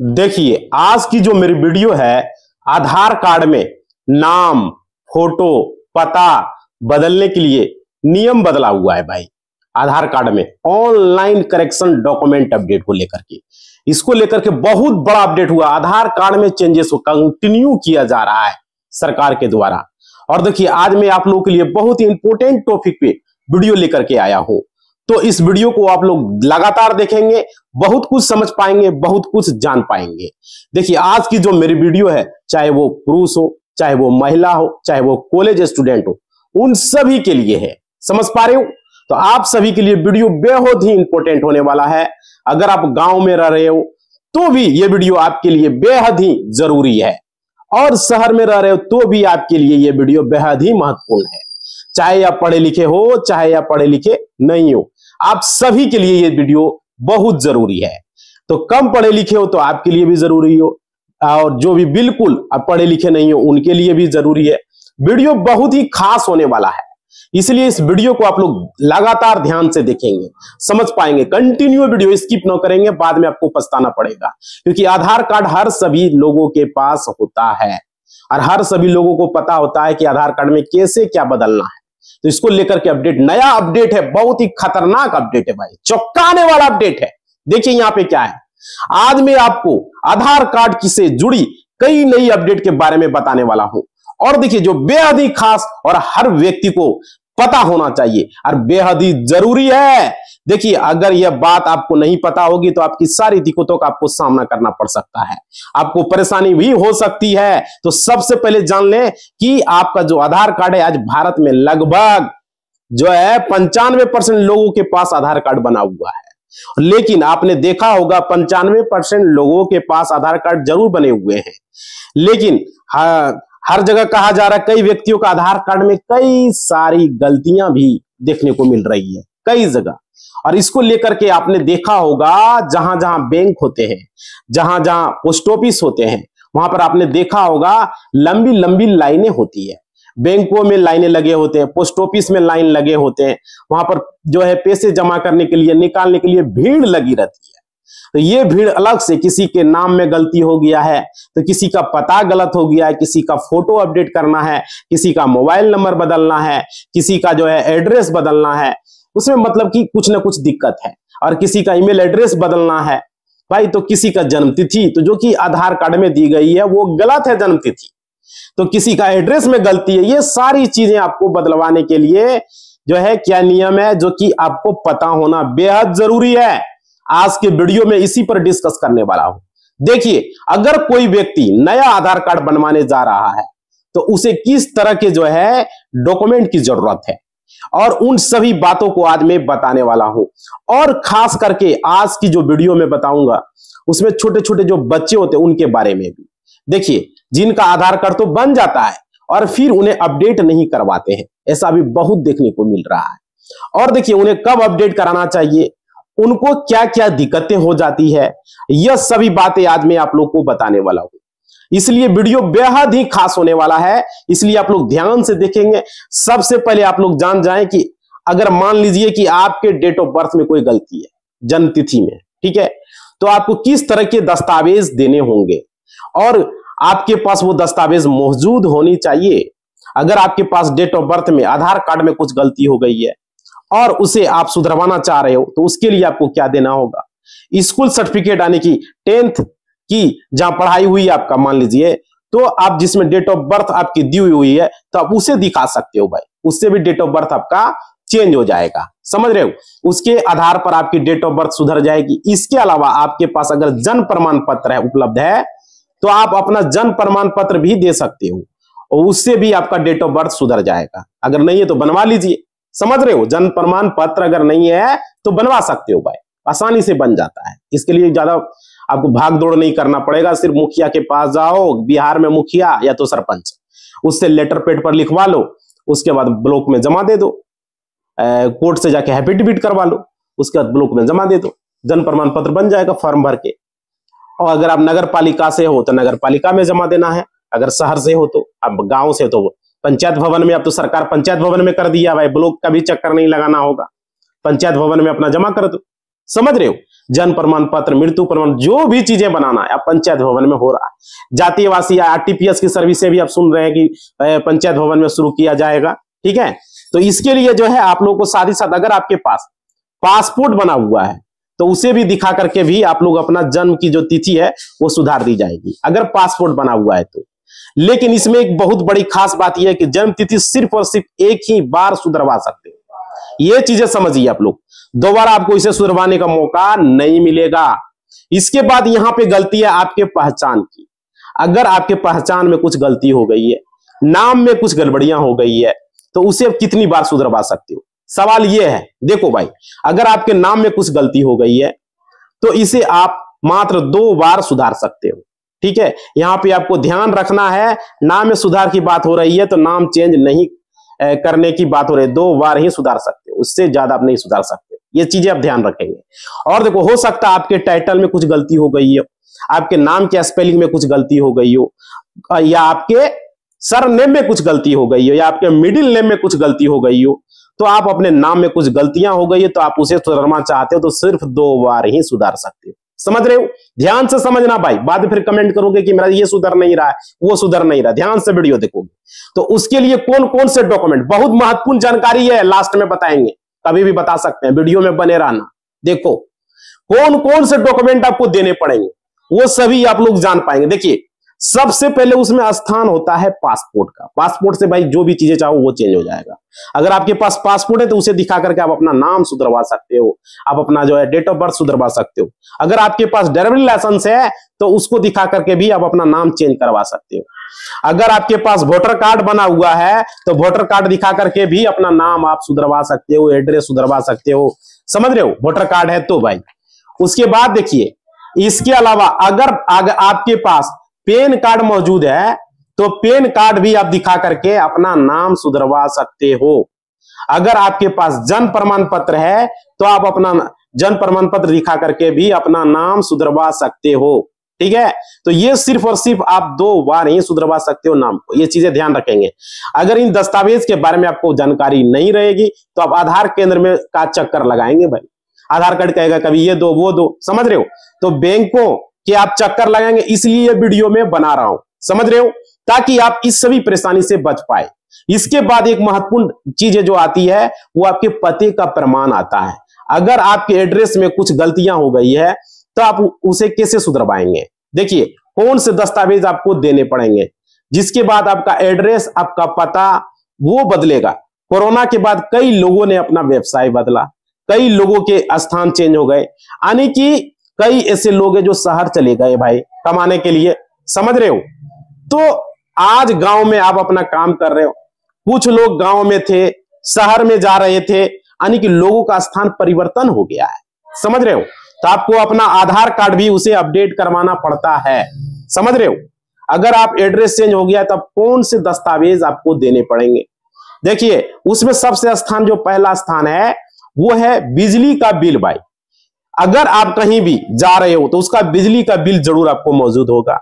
देखिए, आज की जो मेरी वीडियो है, आधार कार्ड में नाम, फोटो, पता बदलने के लिए नियम बदला हुआ है भाई। आधार कार्ड में ऑनलाइन करेक्शन डॉक्यूमेंट अपडेट को लेकर के, इसको लेकर के बहुत बड़ा अपडेट हुआ। आधार कार्ड में चेंजेस को कंटिन्यू किया जा रहा है सरकार के द्वारा। और देखिए, आज मैं आप लोगों के लिए बहुत ही इंपॉर्टेंट टॉपिक पे वीडियो लेकर के आया हूं। तो इस वीडियो को आप लोग लगातार देखेंगे, बहुत कुछ समझ पाएंगे, बहुत कुछ जान पाएंगे। देखिए, आज की जो मेरी वीडियो है, चाहे वो पुरुष हो, चाहे वो महिला हो, चाहे वो कॉलेज स्टूडेंट हो, उन सभी के लिए है। समझ पा रहे हो? तो आप सभी के लिए वीडियो बेहद ही इंपॉर्टेंट होने वाला है। अगर आप गांव में रह रहे हो तो भी ये वीडियो आपके लिए बेहद ही जरूरी है, और शहर में रह रहे हो तो भी आपके लिए ये वीडियो बेहद ही महत्वपूर्ण है। चाहे आप पढ़े लिखे हो, चाहे आप पढ़े लिखे नहीं हो, आप सभी के लिए ये वीडियो बहुत जरूरी है। तो कम पढ़े लिखे हो तो आपके लिए भी जरूरी हो, और जो भी बिल्कुल आप पढ़े लिखे नहीं हो उनके लिए भी जरूरी है। वीडियो बहुत ही खास होने वाला है, इसलिए इस वीडियो को आप लोग लगातार ध्यान से देखेंगे, समझ पाएंगे। कंटिन्यू वीडियो स्किप न करेंगे, बाद में आपको पछताना पड़ेगा। क्योंकि आधार कार्ड हर सभी लोगों के पास होता है, और हर सभी लोगों को पता होता है कि आधार कार्ड में कैसे क्या बदलना है। तो इसको लेकर के अपडेट, नया अपडेट है, बहुत ही खतरनाक अपडेट है भाई, चौंकाने वाला अपडेट है। देखिए यहां पे क्या है। आज मैं आपको आधार कार्ड से जुड़ी कई नई अपडेट के बारे में बताने वाला हूं। और देखिए, जो बेहद ही खास और हर व्यक्ति को पता होना चाहिए और बेहद ही जरूरी है। देखिए, अगर यह बात आपको नहीं पता होगी तो आपकी सारी दिक्कतों का आपको सामना करना पड़ सकता है, आपको परेशानी भी हो सकती है। तो सबसे पहले जान लें कि आपका जो आधार कार्ड है, आज भारत में लगभग जो है 95% लोगों के पास आधार कार्ड बना हुआ है। लेकिन आपने देखा होगा 95% लोगों के पास आधार कार्ड जरूर बने हुए हैं, लेकिन हर जगह कहा जा रहा है, कई व्यक्तियों का आधार कार्ड में कई सारी गलतियां भी देखने को मिल रही है कई जगह। और इसको लेकर के आपने देखा होगा, जहां जहां बैंक होते हैं, जहां जहां पोस्ट ऑफिस होते हैं, वहां पर आपने देखा होगा लंबी लंबी लाइनें होती है। बैंकों में लाइनें लगे होते हैं, पोस्ट ऑफिस में लाइन लगे होते हैं, वहां पर जो है पैसे जमा करने के लिए, निकालने के लिए भीड़ लगी रहती है। तो ये भीड़ अलग से, किसी के नाम में गलती हो गया है, तो किसी का पता गलत हो गया है, किसी का फोटो अपडेट करना है, किसी का मोबाइल नंबर बदलना है, किसी का जो है एड्रेस बदलना है, उसमें मतलब कि कुछ ना कुछ दिक्कत है। और किसी का ईमेल एड्रेस बदलना है भाई, तो किसी का जन्मतिथि, तो जो कि आधार कार्ड में दी गई है वो गलत है जन्मतिथि, तो किसी का एड्रेस में गलती है। ये सारी चीजें आपको बदलवाने के लिए जो है क्या नियम है, जो कि आपको पता होना बेहद जरूरी है। आज के वीडियो में इसी पर डिस्कस करने वाला हूं। देखिए, अगर कोई व्यक्ति नया आधार कार्ड बनवाने जा रहा है तो उसे किस तरह के जो है डॉक्यूमेंट की जरूरत है, और उन सभी बातों को आज मैं बताने वाला हूं। और खास करके आज की जो वीडियो में बताऊंगा, उसमें छोटे छोटे जो बच्चे होते हैं उनके बारे में भी। देखिए, जिनका आधार कार्ड तो बन जाता है और फिर उन्हें अपडेट नहीं करवाते हैं, ऐसा भी बहुत देखने को मिल रहा है। और देखिए, उन्हें कब अपडेट कराना चाहिए, उनको क्या क्या दिक्कतें हो जाती है, यह सभी बातें आज मैं आप लोग को बताने वाला हूं। इसलिए वीडियो बेहद ही खास होने वाला है, इसलिए आप लोग ध्यान से देखेंगे। सबसे पहले आप लोग जान जाएं कि अगर मान लीजिए कि आपके डेट ऑफ बर्थ में कोई गलती है, जन्म तिथि में, ठीक है, तो आपको किस तरह के दस्तावेज देने होंगे, और आपके पास वो दस्तावेज मौजूद होनी चाहिए। अगर आपके पास डेट ऑफ बर्थ में, आधार कार्ड में कुछ गलती हो गई है और उसे आप सुधरवाना चाह रहे हो, तो उसके लिए आपको क्या देना होगा, स्कूल सर्टिफिकेट, यानी कि 10th की जहां पढ़ाई हुई आपका, मान लीजिए, तो आप जिसमें डेट ऑफ बर्थ आपकी दी हुई है, तो आप उसे दिखा सकते हो भाई, उससे भी डेट ऑफ बर्थ आपका चेंज हो जाएगा। समझ रहे हो? उसके आधार पर आपकी डेट ऑफ बर्थ सुधर जाएगी। इसके अलावा आपके पास अगर जन्म प्रमाण पत्र है, उपलब्ध है, तो आप अपना जन्म प्रमाण पत्र भी दे सकते हो, और उससे भी आपका डेट ऑफ बर्थ सुधर जाएगा। अगर नहीं है तो बनवा लीजिए। समझ रहे हो? जन्म प्रमाण पत्र अगर नहीं है तो बनवा सकते हो भाई, आसानी से बन जाता है। इसके लिए ज्यादा आपको भाग दौड़ नहीं करना पड़ेगा। सिर्फ मुखिया के पास जाओ, बिहार में मुखिया या तो सरपंच, उससे लेटर पेड पर लिखवा लो, उसके बाद ब्लॉक में जमा दे दो, कोर्ट से जाके एफिडेविट करवा लो, उसके बाद ब्लॉक में जमा दे दो, जन्म प्रमाण पत्र बन जाएगा फॉर्म भर के। और अगर आप नगर पालिका से हो तो नगर पालिका में जमा देना है, अगर शहर से हो तो, अब गांव से तो पंचायत भवन में, अब तो सरकार पंचायत भवन में कर दिया भाई, ब्लॉक का भी चक्कर नहीं लगाना होगा, पंचायत भवन में अपना जमा कर दो। समझ रहे हो? जन्म प्रमाण पत्र, मृत्यु प्रमाण, जो भी चीजें बनाना है अब पंचायत भवन में हो रहा है। जातीयवासी आरटीपीएस की सर्विसें भी आप सुन रहे हैं कि पंचायत भवन में शुरू किया जाएगा। ठीक है, तो इसके लिए जो है आप लोगों को साथ ही साथ अगर आपके पास पासपोर्ट बना हुआ है तो उसे भी दिखा करके भी आप लोग अपना जन्म की जो तिथि है वो सुधार दी जाएगी, अगर पासपोर्ट बना हुआ है तो। लेकिन इसमें एक बहुत बड़ी खास बात यह है कि जन्म तिथि सिर्फ और सिर्फ एक ही बार सुधरवा सकते हैं। ये चीजें समझिए आप लोग, दोबारा आपको इसे सुधरवाने का मौका नहीं मिलेगा। इसके बाद यहां पे गलती है आपके पहचान की। अगर आपके पहचान में कुछ गलती हो गई है, नाम में कुछ गड़बड़ियां हो गई है, तो उसे आप कितनी बार सुधरवा सकते हो? सवाल यह है। देखो भाई, अगर आपके नाम में कुछ गलती हो गई है तो इसे आप मात्र 2 बार सुधार सकते हो। ठीक है, यहां पे आपको ध्यान रखना है, नाम में सुधार की बात हो रही है तो नाम चेंज नहीं करने की बात हो रही है, 2 बार ही सुधार सकते हो, उससे ज्यादा आप नहीं सुधार सकते। ये चीजें आप ध्यान रखेंगे। और देखो, हो सकता है आपके टाइटल में कुछ गलती हो गई हो, आपके नाम के स्पेलिंग में कुछ गलती हो गई हो, या आपके सरनेम में कुछ गलती हो गई हो, या आपके मिडिल नेम में कुछ गलती हो गई हो, तो आप अपने नाम में कुछ गलतियां हो गई है तो आप उसे सुधारना चाहते हो तो सिर्फ 2 बार ही सुधार सकते हो। समझ रहे हो? ध्यान से समझना भाई, बाद में फिर कमेंट करोगे कि मेरा ये सुधर नहीं रहा है, वो सुधर नहीं रहा। ध्यान से वीडियो देखोगे तो उसके लिए कौन कौन से डॉक्यूमेंट, बहुत महत्वपूर्ण जानकारी है, लास्ट में बताएंगे, कभी भी बता सकते हैं, वीडियो में बने रहना। देखो कौन कौन से डॉक्यूमेंट आपको देने पड़ेंगे वो सभी आप लोग जान पाएंगे। देखिए, सबसे पहले उसमें स्थान होता है पासपोर्ट का। पासपोर्ट से भाई जो भी चीजें चाहो वो चेंज हो जाएगा। अगर आपके पास पासपोर्ट है तो उसे दिखा करके आप अपना नाम सुधरवा सकते हो, आप अपना जो है डेट ऑफ बर्थ सुधरवा सकते हो। अगर आपके पास ड्राइविंग लाइसेंस है तो उसको दिखा करके भी आप अपना नाम चेंज करवा सकते हो। अगर आपके पास वोटर कार्ड बना हुआ है तो वोटर कार्ड दिखा करके भी अपना नाम आप सुधरवा सकते हो, एड्रेस सुधरवा सकते हो। समझ रहे हो? वोटर कार्ड है तो भाई। उसके बाद देखिए, इसके अलावा अगर आपके पास पैन कार्ड मौजूद है तो पैन कार्ड भी आप दिखा करके अपना नाम सुधरवा सकते हो। अगर आपके पास जन्म प्रमाण पत्र है तो आप अपना जन्म प्रमाण पत्र दिखा करके भी अपना नाम सुधरवा सकते हो। ठीक है, तो ये सिर्फ और सिर्फ आप 2 बार ही सुधरवा सकते हो नाम को। ये चीजें ध्यान रखेंगे। अगर इन दस्तावेज के बारे में आपको जानकारी नहीं रहेगी तो आप आधार केंद्र में का चक्कर लगाएंगे भाई। आधार कार्ड कहेगा कभी ये दो वो दो, समझ रहे हो? तो बैंकों कि आप चक्कर लगाएंगे, इसलिए वीडियो में बना रहा हूं। समझ रहे हो? ताकि आप इस सभी परेशानी से बच पाए। इसके बाद एक महत्वपूर्ण चीज जो आती है वो आपके पते का प्रमाण आता है। अगर आपके एड्रेस में कुछ गलतियां हो गई है तो आप उसे कैसे सुधरवाएंगे? देखिए, कौन से दस्तावेज आपको देने पड़ेंगे, जिसके बाद आपका एड्रेस, आपका पता वो बदलेगा। कोरोना के बाद कई लोगों ने अपना व्यवसाय बदला, कई लोगों के स्थान चेंज हो गए, यानी कि कई ऐसे लोग हैं जो शहर चले गए भाई कमाने के लिए। समझ रहे हो? तो आज गांव में आप अपना काम कर रहे हो, कुछ लोग गांव में थे, शहर में जा रहे थे, यानी कि लोगों का स्थान परिवर्तन हो गया है। समझ रहे हो? तो आपको अपना आधार कार्ड भी उसे अपडेट करवाना पड़ता है। समझ रहे हो? अगर आप एड्रेस चेंज हो गया तब कौन से दस्तावेज आपको देने पड़ेंगे? देखिए, उसमें सबसे स्थान जो पहला स्थान है वो है बिजली का बिल भाई। अगर आप कहीं भी जा रहे हो तो उसका बिजली का बिल जरूर आपको मौजूद होगा।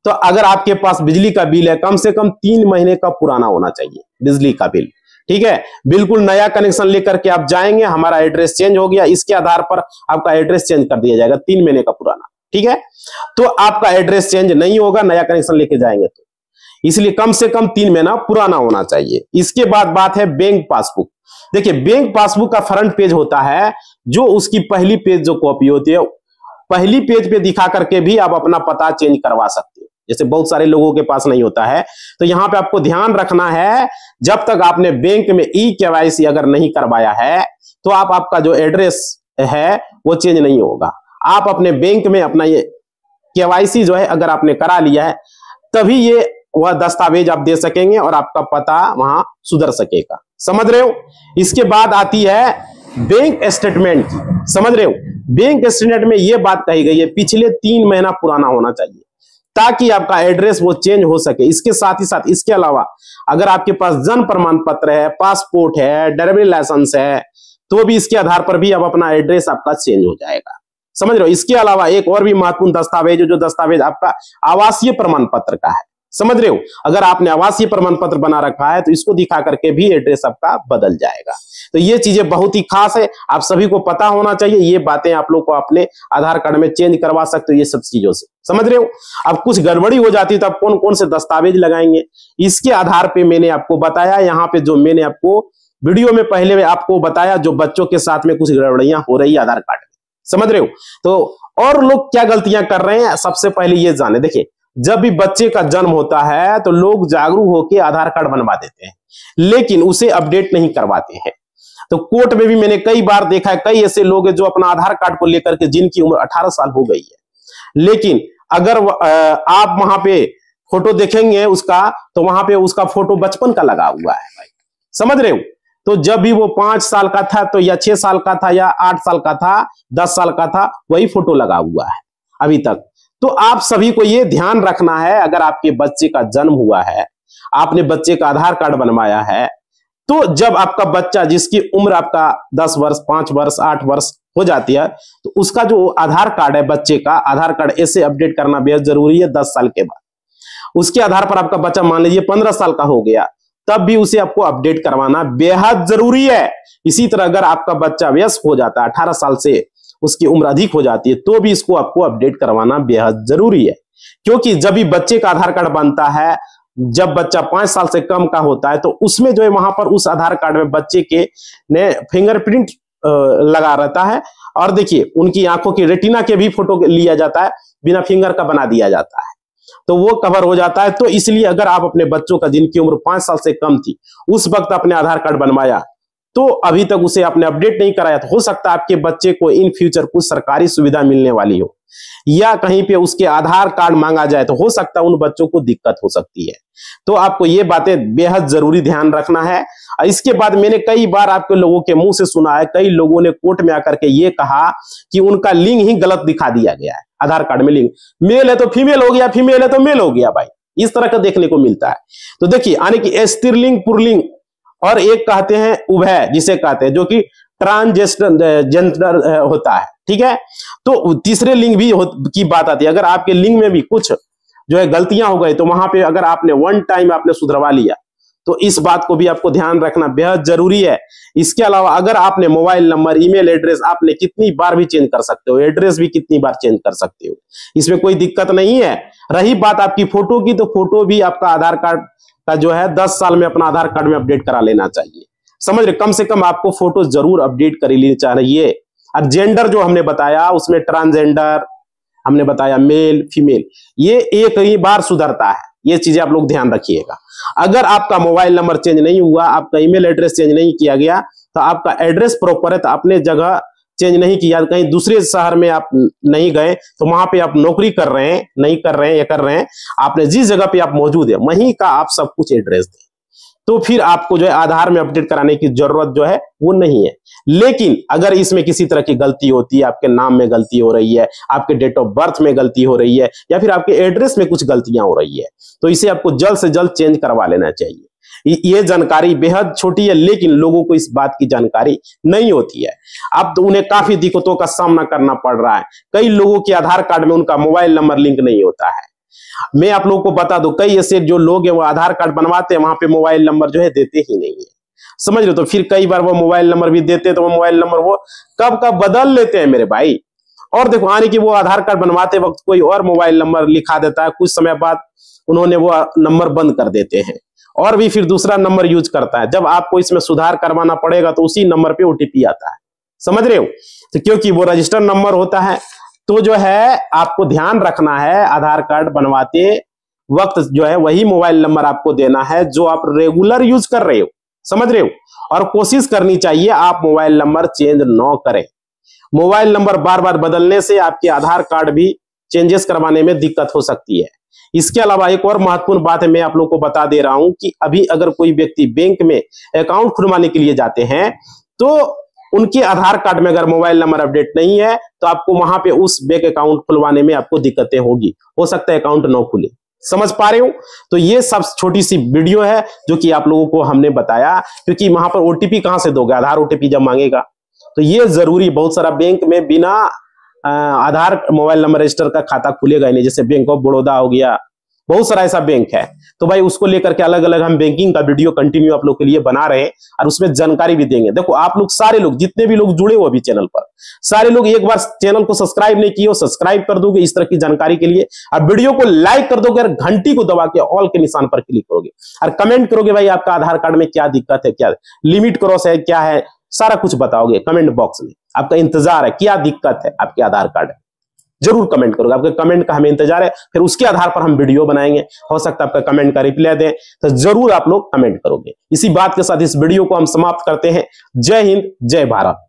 तो अगर आपके पास बिजली का बिल है, कम से कम 3 महीने का पुराना होना चाहिए बिजली का बिल। ठीक है, बिल्कुल नया कनेक्शन लेकर के आप जाएंगे, हमारा एड्रेस चेंज हो गया, इसके आधार पर आपका एड्रेस चेंज कर दिया जाएगा 3 महीने का पुराना। ठीक है, तो आपका एड्रेस चेंज नहीं होगा नया कनेक्शन लेके जाएंगे तो, इसलिए कम से कम 3 महीना पुराना होना चाहिए। इसके बाद बात है बैंक पासबुक। देखिए, बैंक पासबुक का फ्रंट पेज होता है, जो उसकी पहली पेज जो कॉपी होती है, पहली पेज पे दिखा करके भी आप अपना पता चेंज करवा सकते हो। जैसे बहुत सारे लोगों के पास नहीं होता है, तो यहां पे आपको ध्यान रखना है, जब तक आपने बैंक में ई-केवाईसी अगर नहीं करवाया है तो आपका जो एड्रेस है वो चेंज नहीं होगा। आप अपने बैंक में अपना ये केवाईसी जो है अगर आपने करा लिया है तभी ये वह दस्तावेज आप दे सकेंगे और आपका पता वहां सुधर सकेगा। समझ रहे हो? इसके बाद आती है बैंक स्टेटमेंट की। समझ रहे हो? बैंक स्टेटमेंट में यह बात कही गई है पिछले 3 महीना पुराना होना चाहिए ताकि आपका एड्रेस वो चेंज हो सके। इसके साथ ही साथ इसके अलावा अगर आपके पास जन्म प्रमाण पत्र है, पासपोर्ट है, ड्राइविंग लाइसेंस है, तो भी इसके आधार पर भी अब अपना एड्रेस आपका चेंज हो जाएगा। समझ रहे हो? इसके अलावा एक और भी महत्वपूर्ण दस्तावेज, जो दस्तावेज आपका आवासीय प्रमाण पत्र का है। समझ रहे हो। अगर आपने आवासीय प्रमाण पत्र बना रखा है तो इसको दिखा करके भी एड्रेस आपका बदल जाएगा। तो ये चीजें बहुत ही खास है, आप सभी को पता होना चाहिए। ये बातें आप लोग को अपने आधार कार्ड में चेंज करवा सकते हो ये सब चीजों से, समझ रहे हो। अब कुछ गड़बड़ी हो जाती है तो आप कौन कौन से दस्तावेज लगाएंगे, इसके आधार पे मैंने आपको बताया। यहाँ पे जो मैंने आपको वीडियो में पहले आपको बताया, जो बच्चों के साथ में कुछ गड़बड़ियां हो रही है आधार कार्ड में, समझ रहे हो। तो और लोग क्या गलतियां कर रहे हैं, सबसे पहले ये जाने। देखिए, जब भी बच्चे का जन्म होता है तो लोग जागरूक होकर आधार कार्ड बनवा देते हैं, लेकिन उसे अपडेट नहीं करवाते हैं। तो कोर्ट में भी मैंने कई बार देखा है, कई ऐसे लोग हैं जो अपना आधार कार्ड को लेकर के, जिनकी उम्र 18 साल हो गई है, लेकिन अगर आप वहां पे फोटो देखेंगे उसका, तो वहां पे उसका फोटो बचपन का लगा हुआ है भाई, समझ रहे हो। तो जब भी वो 5 साल का था तो या 6 साल का था या 8 साल का था, 10 साल का था, वही फोटो लगा हुआ है अभी तक। तो आप सभी को ये ध्यान रखना है, अगर आपके बच्चे का जन्म हुआ है, आपने बच्चे का आधार कार्ड बनवाया है, तो जब आपका बच्चा, जिसकी उम्र आपका 10 वर्ष, 5 वर्ष, 8 वर्ष हो जाती है, तो उसका जो आधार कार्ड है, बच्चे का आधार कार्ड ऐसे अपडेट करना बेहद जरूरी है 10 साल के बाद। उसके आधार पर आपका बच्चा मान लीजिए 15 साल का हो गया, तब भी उसे आपको अपडेट करवाना बेहद जरूरी है। इसी तरह अगर आपका बच्चा वयस्क हो जाता है, 18 साल से उसकी उम्र अधिक हो जाती है, तो भी इसको आपको अपडेट करवाना बेहद जरूरी है। क्योंकि जब भी बच्चे का आधार कार्ड बनता है, जब बच्चा 5 साल से कम का होता है, तो उसमें जो है वहां पर उस आधार कार्ड में बच्चे के ने फिंगरप्रिंट लगा रहता है। और देखिए, उनकी आंखों की रेटिना के भी फोटो लिया जाता है, बिना फिंगर का बना दिया जाता है, तो वो कवर हो जाता है। तो इसलिए अगर आप अपने बच्चों का, जिनकी उम्र 5 साल से कम थी, उस वक्त अपने आधार कार्ड बनवाया, तो अभी तक उसे आपने अपडेट नहीं कराया, तो हो सकता है आपके बच्चे को इन फ्यूचर कुछ सरकारी सुविधा मिलने वाली हो, या कहीं पे उसके आधार कार्ड मांगा जाए, तो हो सकता है उन बच्चों को दिक्कत हो सकती है। तो आपको ये बातें बेहद जरूरी ध्यान रखना है। इसके बाद मैंने कई बार आपके लोगों के मुंह से सुना है, कई लोगों ने कोर्ट में आकर के ये कहा कि उनका लिंग ही गलत दिखा दिया गया है, आधार कार्ड में लिंग मेल है तो फीमेल हो गया, फीमेल है तो मेल हो गया भाई, इस तरह का देखने को मिलता है। तो देखिए, यानी कि स्त्रीलिंग, पुल्लिंग, और एक कहते हैं उभय, जिसे कहते हैं, जो कि ट्रांसजेंडर होता है, ठीक है। तो तीसरे लिंग भी की बात आती है। अगर आपके लिंग में भी कुछ जो है गलतियां हो गई, तो वहां पे अगर आपने वन टाइम आपने सुधरवा लिया, तो इस बात को भी आपको ध्यान रखना बेहद जरूरी है। इसके अलावा अगर आपने मोबाइल नंबर, ईमेल एड्रेस आपने कितनी बार भी चेंज कर सकते हो, एड्रेस भी कितनी बार चेंज कर सकते हो, इसमें कोई दिक्कत नहीं है। रही बात आपकी फोटो की, तो फोटो भी आपका आधार कार्ड का जो है 10 साल में अपना आधार कार्ड में अपडेट करा लेना चाहिए, समझ रहे। कम से कम आपको फोटो जरूर अपडेट कर लेनी चाहिए। और जेंडर जो हमने बताया, उसमें ट्रांसजेंडर हमने बताया, मेल फीमेल, ये एक ही बार सुधरता है। ये चीजें आप लोग ध्यान रखिएगा। अगर आपका मोबाइल नंबर चेंज नहीं हुआ, आपका ईमेल एड्रेस चेंज नहीं किया गया, तो आपका एड्रेस प्रॉपर है, तो अपने जगह चेंज नहीं किया, कहीं दूसरे शहर में आप नहीं गए, तो वहां पे आप नौकरी कर रहे हैं, नहीं कर रहे हैं या कर रहे हैं, आपने जिस जगह पे आप मौजूद है वहीं का आप सब कुछ एड्रेस दें, तो फिर आपको जो है आधार में अपडेट कराने की जरूरत जो है वो नहीं है। लेकिन अगर इसमें किसी तरह की गलती होती है, आपके नाम में गलती हो रही है, आपके डेट ऑफ बर्थ में गलती हो रही है, या फिर आपके एड्रेस में कुछ गलतियां हो रही है, तो इसे आपको जल्द से जल्द चेंज करवा लेना चाहिए। ये जानकारी बेहद छोटी है, लेकिन लोगों को इस बात की जानकारी नहीं होती है। अब तो उन्हें काफी दिक्कतों का सामना करना पड़ रहा है। कई लोगों के आधार कार्ड में उनका मोबाइल नंबर लिंक नहीं होता है। मैं आप लोगों को बता दूं, कई ऐसे जो लोग हैं वो आधार कार्ड बनवाते हैं, वहां पे मोबाइल नंबर जो है देते ही नहीं है, समझ रहे हो। तो फिर कई बार वो मोबाइल नंबर भी देते हैं, तो वो मोबाइल नंबर वो कब कब बदल लेते हैं मेरे भाई। और देखो, आने की वो आधार कार्ड बनवाते वक्त कोई और मोबाइल नंबर लिखा देता है, कुछ समय बाद उन्होंने वो नंबर बंद कर देते हैं, और भी फिर दूसरा नंबर यूज करता है। जब आपको इसमें सुधार करवाना पड़ेगा, तो उसी नंबर पे ओटीपी आता है, समझ रहे हो। तो क्योंकि वो रजिस्टर्ड नंबर होता है, तो जो है आपको ध्यान रखना है, आधार कार्ड बनवाते वक्त जो है वही मोबाइल नंबर आपको देना है जो आप रेगुलर यूज कर रहे हो, समझ रहे हो। और कोशिश करनी चाहिए आप मोबाइल नंबर चेंज न करें। मोबाइल नंबर बार बार बदलने से आपके आधार कार्ड भी चेंजेस करवाने में दिक्कत हो सकती है। इसके अलावा एक और महत्वपूर्ण बात है, मैं आप लोग को बता दे रहा हूं कि अभी अगर कोई व्यक्ति बैंक में अकाउंट खुलवाने के लिए जाते हैं, तो उनके आधार कार्ड में अगर मोबाइल नंबर अपडेट नहीं है, तो आपको वहां पे उस बैंक अकाउंट खुलवाने में आपको दिक्कतें होगी, हो सकता है अकाउंट न खुले। समझ पा रहे हो। तो ये सब छोटी सी वीडियो है जो कि आप लोगों को हमने बताया, क्योंकि वहां पर ओटीपी कहां से दोगे, आधार ओटीपी जब मांगेगा तो ये जरूरी। बहुत सारा बैंक में बिना आधार मोबाइल नंबर रजिस्टर का खाता खुलेगा ही नहीं, जैसे बैंक ऑफ बड़ौदा हो गया, बहुत सारा ऐसा बैंक है। तो भाई उसको लेकर के अलग अलग हम बैंकिंग का वीडियो कंटिन्यू आप लोग के लिए बना रहे हैं और उसमें जानकारी भी देंगे। देखो आप लोग सारे लोग जितने भी लोग जुड़े हो अभी चैनल पर, सारे लोग एक बार चैनल को सब्सक्राइब नहीं किए हो, सब्सक्राइब कर दोगे इस तरह की जानकारी के लिए, और वीडियो को लाइक कर दोगे और घंटी को दबा के ऑल के निशान पर क्लिक करोगे और कमेंट करोगे भाई आपका आधार कार्ड में क्या दिक्कत है, क्या लिमिट क्रॉस है, क्या है, सारा कुछ बताओगे कमेंट बॉक्स में। आपका इंतजार है, क्या दिक्कत है आपके आधार कार्ड में, जरूर कमेंट करोगे। आपके कमेंट का हमें इंतजार है, फिर उसके आधार पर हम वीडियो बनाएंगे। हो सकता है आपका कमेंट का रिप्लाई दें, तो जरूर आप लोग कमेंट करोगे। इसी बात के साथ इस वीडियो को हम समाप्त करते हैं। जय हिंद, जय भारत।